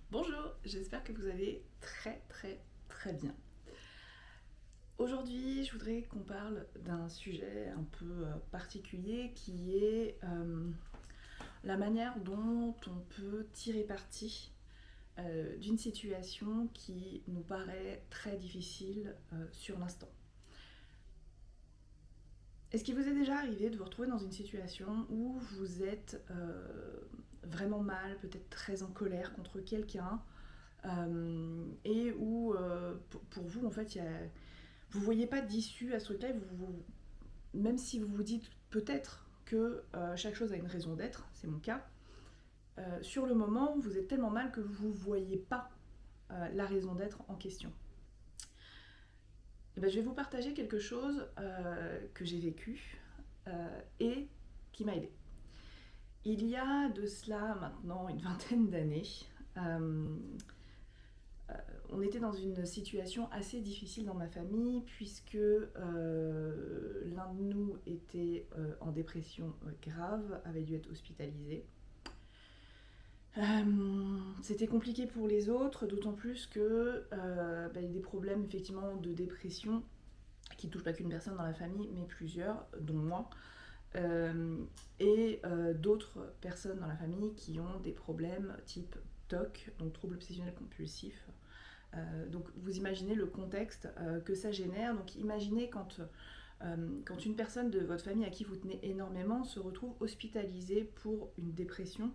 Bonjour, j'espère que vous allez très bien. Aujourd'hui, je voudrais qu'on parle d'un sujet un peu particulier qui est la manière dont on peut tirer parti d'une situation qui nous paraît très difficile sur l'instant. Est-ce qu'il vous est déjà arrivé de vous retrouver dans une situation où vous êtes vraiment mal, peut-être très en colère contre quelqu'un, et où pour vous en fait vous voyez pas d'issue à ce truc-là, même si vous vous dites peut-être que chaque chose a une raison d'être, c'est mon cas, sur le moment vous êtes tellement mal que vous voyez pas la raison d'être en question. Et ben, je vais vous partager quelque chose que j'ai vécu et qui m'a aidé. Il y a de cela maintenant une vingtaine d'années, euh, on était dans une situation assez difficile dans ma famille puisque l'un de nous était en dépression grave, avait dû être hospitalisé. C'était compliqué pour les autres, d'autant plus que il y a des problèmes effectivement de dépression qui ne touchent pas qu'une personne dans la famille, mais plusieurs, dont moi. Et d'autres personnes dans la famille qui ont des problèmes type TOC, donc trouble obsessionnel compulsif. Donc vous imaginez le contexte que ça génère. Donc imaginez quand une personne de votre famille à qui vous tenez énormément se retrouve hospitalisée pour une dépression,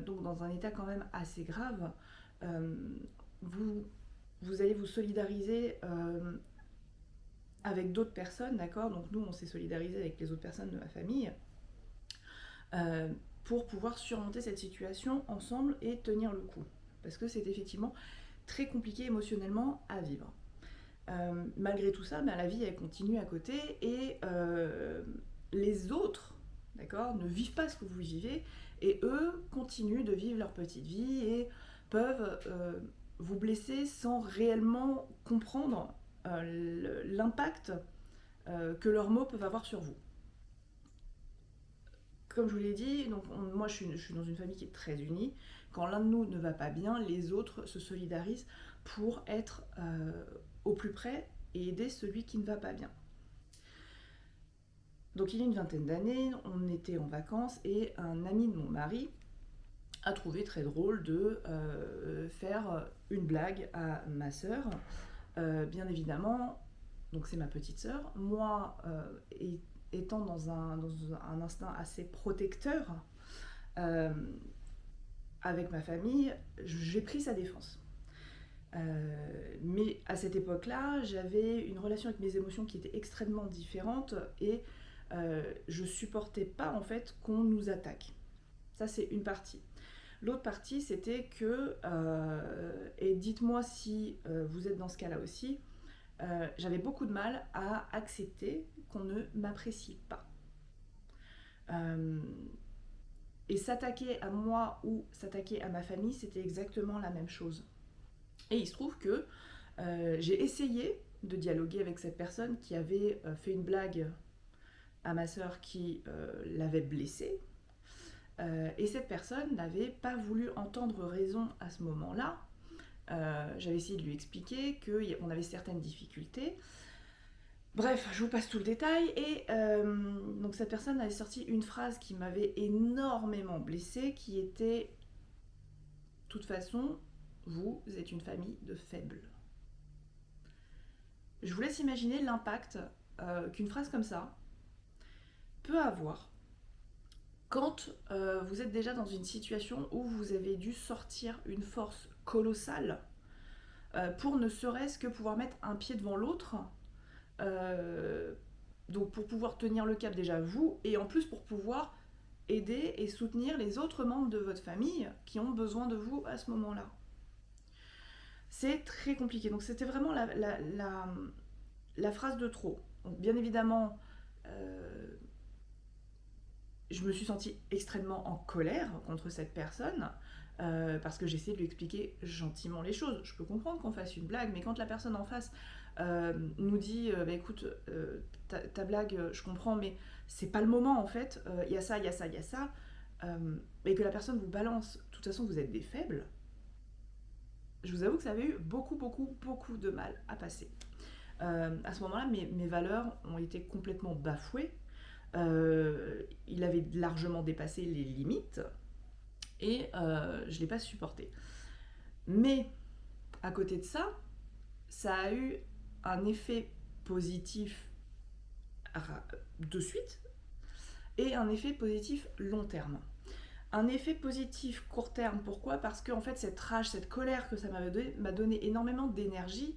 donc dans un état quand même assez grave. euh, vous, vous allez vous solidariser avec d'autres personnes, d'accord. Donc nous on s'est solidarisé avec les autres personnes de ma famille euh, pour pouvoir surmonter cette situation ensemble et tenir le coup. Parce que c'est effectivement très compliqué émotionnellement à vivre. Malgré tout ça, la vie elle continue à côté et les autres, d'accord, ne vivent pas ce que vous vivez et eux continuent de vivre leur petite vie et peuvent vous blesser sans réellement comprendre l'impact que leurs mots peuvent avoir sur vous. Comme je vous l'ai dit, donc moi je suis dans une famille qui est très unie. Quand l'un de nous ne va pas bien, les autres se solidarisent pour être au plus près et aider celui qui ne va pas bien. Donc il y a une vingtaine d'années, on était en vacances et un ami de mon mari a trouvé très drôle de faire une blague à ma sœur. Bien évidemment, donc c'est ma petite sœur. Moi, étant dans un instinct assez protecteur, euh, avec ma famille, j'ai pris sa défense. Mais à cette époque-là, j'avais une relation avec mes émotions qui était extrêmement différente et je supportais pas en fait qu'on nous attaque. Ça c'est une partie. L'autre partie c'était que, et dites-moi si vous êtes dans ce cas-là aussi, j'avais beaucoup de mal à accepter qu'on ne m'apprécie pas. Euh, et s'attaquer à moi ou s'attaquer à ma famille, c'était exactement la même chose. Et il se trouve que j'ai essayé de dialoguer avec cette personne qui avait fait une blague à ma sœur qui l'avait blessée. Et cette personne n'avait pas voulu entendre raison à ce moment-là. J'avais essayé de lui expliquer qu'on avait certaines difficultés. Bref, je vous passe tout le détail. Et donc cette personne avait sorti une phrase qui m'avait énormément blessée, qui était: de toute façon, vous êtes une famille de faibles. Je vous laisse imaginer l'impact qu'une phrase comme ça peut avoir quand vous êtes déjà dans une situation où vous avez dû sortir une force colossale pour ne serait-ce que pouvoir mettre un pied devant l'autre, euh, donc pour pouvoir tenir le cap déjà vous, et en plus pour pouvoir aider et soutenir les autres membres de votre famille qui ont besoin de vous à ce moment-là. C'est très compliqué. Donc c'était vraiment la phrase de trop. Donc bien évidemment, euh, je me suis sentie extrêmement en colère contre cette personne parce que j'essaie de lui expliquer gentiment les choses. Je peux comprendre qu'on fasse une blague, mais quand la personne en face nous dit bah, écoute, ta blague, je comprends, mais c'est pas le moment en fait, il y a ça, il y a ça, il y a ça, et que la personne vous balance, de toute façon vous êtes des faibles, je vous avoue que ça avait eu beaucoup de mal à passer. À ce moment-là, mes valeurs ont été complètement bafouées. Il avait largement dépassé les limites et je ne l'ai pas supporté. Mais à côté de ça, ça a eu un effet positif de suite et un effet positif long terme. Un effet positif court terme, pourquoi ? Parce que en fait cette rage, cette colère que ça m'a donné énormément d'énergie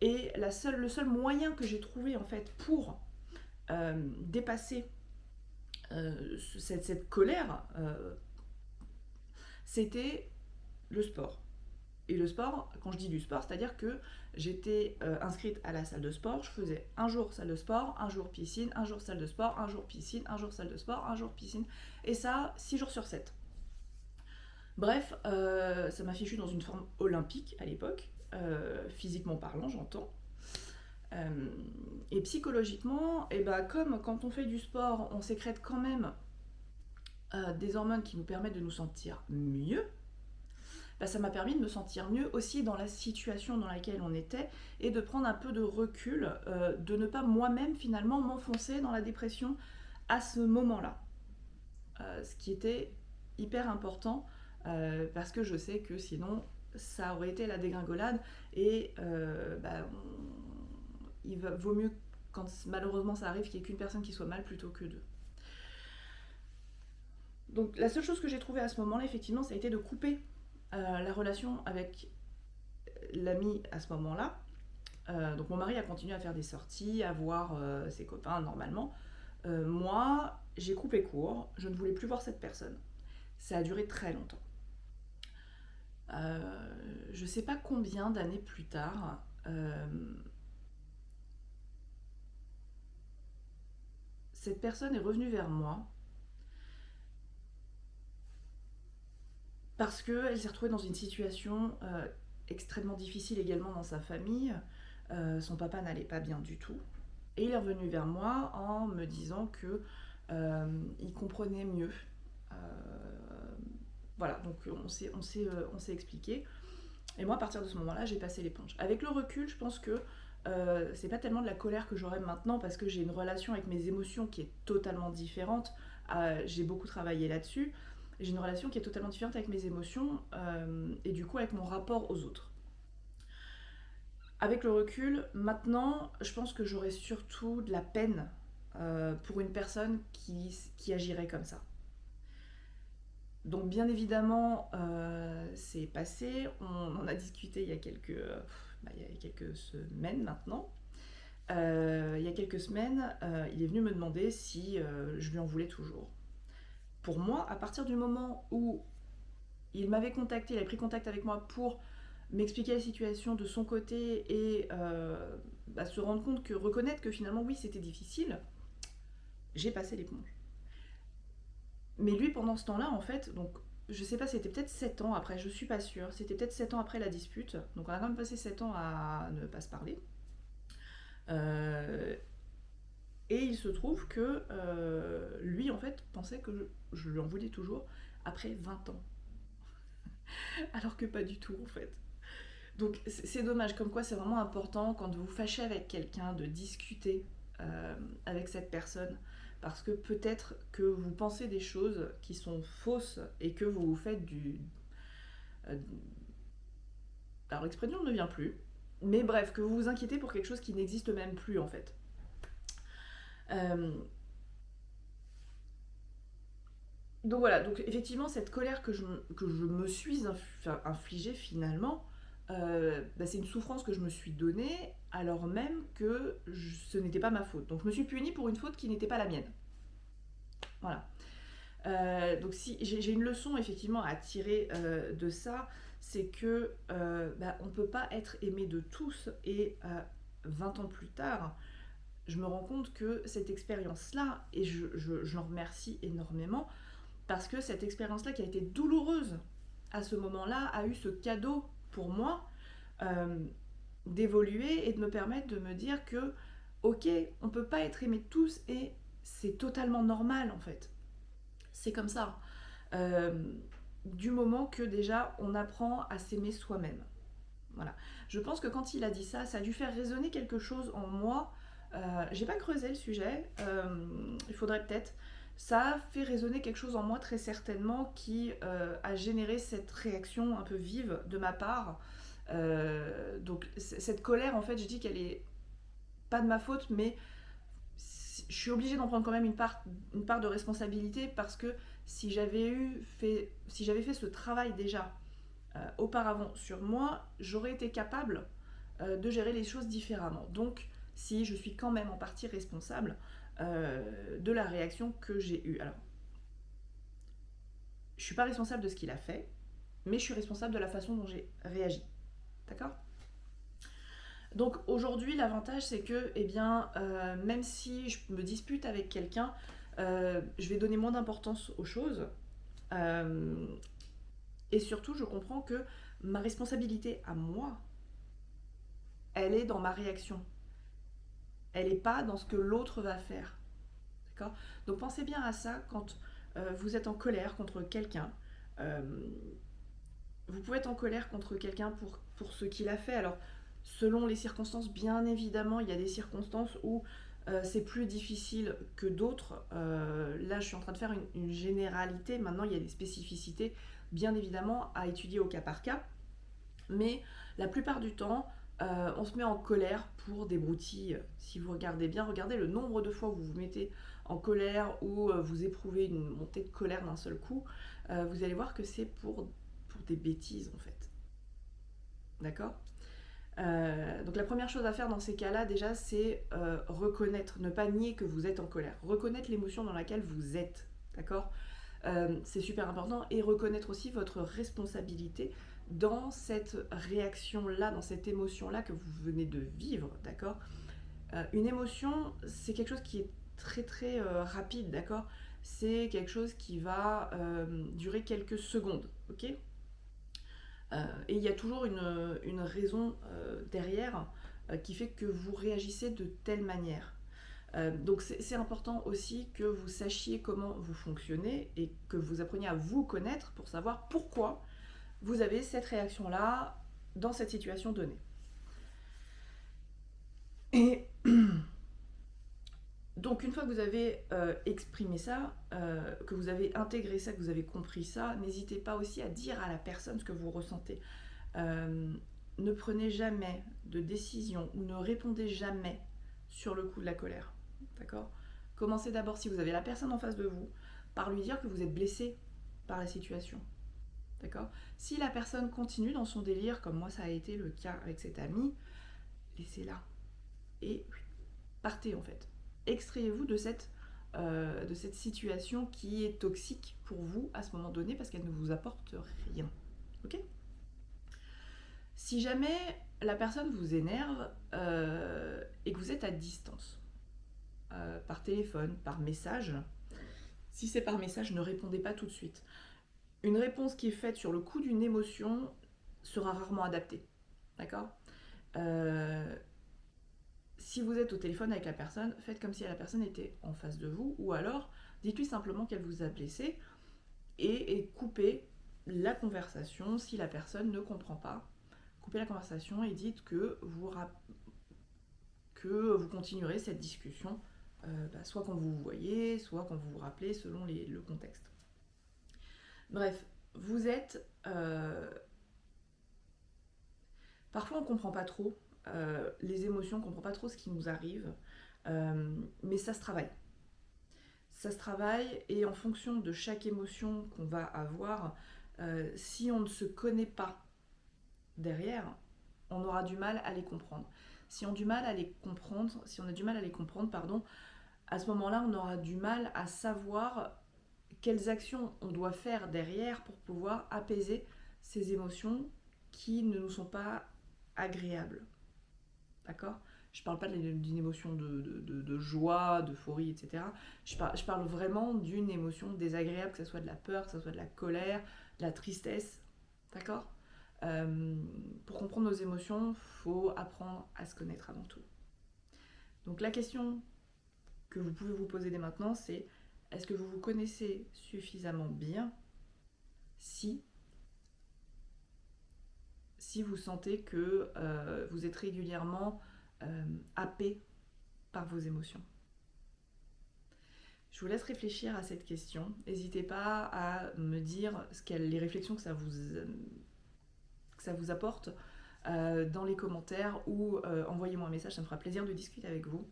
et le seul moyen que j'ai trouvé en fait pour dépasser cette colère, c'était le sport. Et le sport, quand je dis du sport, c'est-à-dire que j'étais inscrite à la salle de sport, je faisais un jour salle de sport, un jour piscine, un jour salle de sport, un jour piscine, un jour salle de sport, un jour piscine, et ça 6 jours sur 7. Bref, ça m'a fichu dans une forme olympique à l'époque, physiquement parlant, j'entends. Et psychologiquement, et bah, comme quand on fait du sport, on sécrète quand même des hormones qui nous permettent de nous sentir mieux, bah, ça m'a permis de me sentir mieux aussi dans la situation dans laquelle on était et de prendre un peu de recul, de ne pas moi-même finalement m'enfoncer dans la dépression à ce moment-là. Ce qui était hyper important parce que je sais que sinon ça aurait été la dégringolade et vaut mieux quand malheureusement ça arrive qu'il n'y ait qu'une personne qui soit mal plutôt que deux. Donc la seule chose que j'ai trouvée à ce moment-là, effectivement, ça a été de couper la relation avec l'ami à ce moment-là. Donc mon mari a continué à faire des sorties, à voir ses copains normalement. Moi, j'ai coupé court, je ne voulais plus voir cette personne. Ça a duré très longtemps. Je ne sais pas combien d'années plus tard, cette personne est revenue vers moi parce qu'elle s'est retrouvée dans une situation extrêmement difficile également dans sa famille. Son papa n'allait pas bien du tout. Et il est revenu vers moi en me disant que il comprenait mieux. Voilà, donc on s'est expliqué. Et moi, à partir de ce moment-là, j'ai passé l'éponge. Avec le recul, je pense que c'est pas tellement de la colère que j'aurais maintenant parce que j'ai une relation avec mes émotions qui est totalement différente. J'ai beaucoup travaillé là-dessus. J'ai une relation qui est totalement différente avec mes émotions et du coup avec mon rapport aux autres. Avec le recul, maintenant, je pense que j'aurais surtout de la peine pour une personne qui agirait comme ça. Donc bien évidemment, c'est passé, on en a discuté il y a quelques semaines maintenant. Il y a quelques semaines, il est venu me demander si je lui en voulais toujours. Pour moi, à partir du moment où il m'avait contacté, il a pris contact avec moi pour m'expliquer la situation de son côté et se rendre compte reconnaître que finalement oui c'était difficile, j'ai passé l'éponge. Mais lui pendant ce temps-là en fait, donc je sais pas, c'était peut-être 7 ans après, je suis pas sûre, c'était peut-être 7 ans après la dispute, donc on a quand même passé 7 ans à ne pas se parler. Et il se trouve que lui en fait pensait que je lui en voulais toujours après 20 ans. Alors que pas du tout en fait. Donc c'est dommage, comme quoi c'est vraiment important quand vous vous fâchez avec quelqu'un de discuter avec cette personne parce que peut-être que vous pensez des choses qui sont fausses et que vous vous faites euh, alors l'expression ne vient plus, mais bref, que vous vous inquiétez pour quelque chose qui n'existe même plus en fait. Donc voilà, donc effectivement cette colère que je me suis infligée finalement, c'est une souffrance que je me suis donnée alors même que ce n'était pas ma faute. Donc je me suis punie pour une faute qui n'était pas la mienne. Voilà. Donc si j'ai une leçon effectivement à tirer de ça, c'est que on ne peut pas être aimé de tous et 20 ans plus tard, je me rends compte que cette expérience-là, et je l'en remercie énormément, parce que cette expérience-là qui a été douloureuse à ce moment-là a eu ce cadeau pour moi d'évoluer et de me permettre de me dire que ok, on peut pas être aimé de tous et c'est totalement normal en fait. C'est comme ça. Du moment que déjà on apprend à s'aimer soi-même. Voilà. Je pense que quand il a dit ça, ça a dû faire résonner quelque chose en moi. J'ai pas creusé le sujet, il faudrait peut-être. Ça a fait résonner quelque chose en moi très certainement qui a généré cette réaction un peu vive de ma part. Donc cette colère, en fait, je dis qu'elle est pas de ma faute, mais je suis obligée d'en prendre quand même une part de responsabilité parce que si j'avais fait ce travail déjà auparavant sur moi, j'aurais été capable de gérer les choses différemment. Donc, si je suis quand même en partie responsable de la réaction que j'ai eue. Alors, je suis pas responsable de ce qu'il a fait, mais je suis responsable de la façon dont j'ai réagi. D'accord? Donc aujourd'hui, l'avantage c'est que, eh bien, même si je me dispute avec quelqu'un, je vais donner moins d'importance aux choses. Euh, et surtout, je comprends que ma responsabilité à moi, elle est dans ma réaction. Elle n'est pas dans ce que l'autre va faire. D'accord? Donc pensez bien à ça quand vous êtes en colère contre quelqu'un. Euh, vous pouvez être en colère contre quelqu'un pour ce qu'il a fait. Alors, selon les circonstances, bien évidemment, il y a des circonstances où c'est plus difficile que d'autres. Là, je suis en train de faire une généralité. Maintenant, il y a des spécificités, bien évidemment, à étudier au cas par cas. Mais la plupart du temps, on se met en colère pour des broutilles. Si vous regardez bien, regardez le nombre de fois où vous vous mettez en colère ou vous éprouvez une montée de colère d'un seul coup. Vous allez voir que c'est pour des bêtises en fait. D'accord? Donc la première chose à faire dans ces cas-là, déjà, c'est reconnaître, ne pas nier que vous êtes en colère. Reconnaître l'émotion dans laquelle vous êtes. D'accord? C'est super important. Et reconnaître aussi votre responsabilité dans cette réaction-là, dans cette émotion-là que vous venez de vivre. D'accord? Une émotion, c'est quelque chose qui est très très rapide. D'accord? C'est quelque chose qui va durer quelques secondes. Ok? Et il y a toujours une raison derrière qui fait que vous réagissez de telle manière. Donc c'est important aussi que vous sachiez comment vous fonctionnez et que vous appreniez à vous connaître pour savoir pourquoi vous avez cette réaction-là dans cette situation donnée. Et donc une fois que vous avez exprimé ça, que vous avez intégré ça, que vous avez compris ça, n'hésitez pas aussi à dire à la personne ce que vous ressentez. Ne prenez jamais de décision ou ne répondez jamais sur le coup de la colère. D'accord? Commencez d'abord, si vous avez la personne en face de vous, par lui dire que vous êtes blessé par la situation. D'accord? Si la personne continue dans son délire, comme moi ça a été le cas avec cette amie, laissez-la. Et partez en fait. Extrayez-vous de cette situation qui est toxique pour vous à ce moment donné parce qu'elle ne vous apporte rien. Ok? Si jamais la personne vous énerve et que vous êtes à distance, par téléphone, par message, si c'est par message, ne répondez pas tout de suite. Une réponse qui est faite sur le coup d'une émotion sera rarement adaptée. D'accord? Si vous êtes au téléphone avec la personne, faites comme si la personne était en face de vous, ou alors dites-lui simplement qu'elle vous a blessé et coupez la conversation si la personne ne comprend pas. Coupez la conversation et dites que vous continuerez cette discussion, soit quand vous vous voyez, soit quand vous vous rappelez, selon le contexte. Bref, vous êtes... Parfois on ne comprend pas trop les émotions, on ne comprend pas trop ce qui nous arrive, mais ça se travaille. Ça se travaille et en fonction de chaque émotion qu'on va avoir, si on ne se connaît pas derrière, on aura du mal à les comprendre. Si on a du mal à les comprendre, à ce moment-là, on aura du mal à savoir quelles actions on doit faire derrière pour pouvoir apaiser ces émotions qui ne nous sont pas agréables. D'accord? Je ne parle pas d'une émotion de joie, d'euphorie, etc. Je parle vraiment d'une émotion désagréable, que ce soit de la peur, que ce soit de la colère, de la tristesse. D'accord? Pour comprendre nos émotions, il faut apprendre à se connaître avant tout. Donc la question que vous pouvez vous poser dès maintenant, c'est: est-ce que vous vous connaissez suffisamment bien si si vous sentez que vous êtes régulièrement happé par vos émotions. Je vous laisse réfléchir à cette question. N'hésitez pas à me dire les réflexions que ça vous apporte dans les commentaires ou envoyez-moi un message, ça me fera plaisir de discuter avec vous.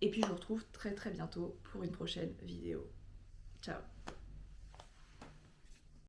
Et puis je vous retrouve très très bientôt pour une prochaine vidéo. Ciao!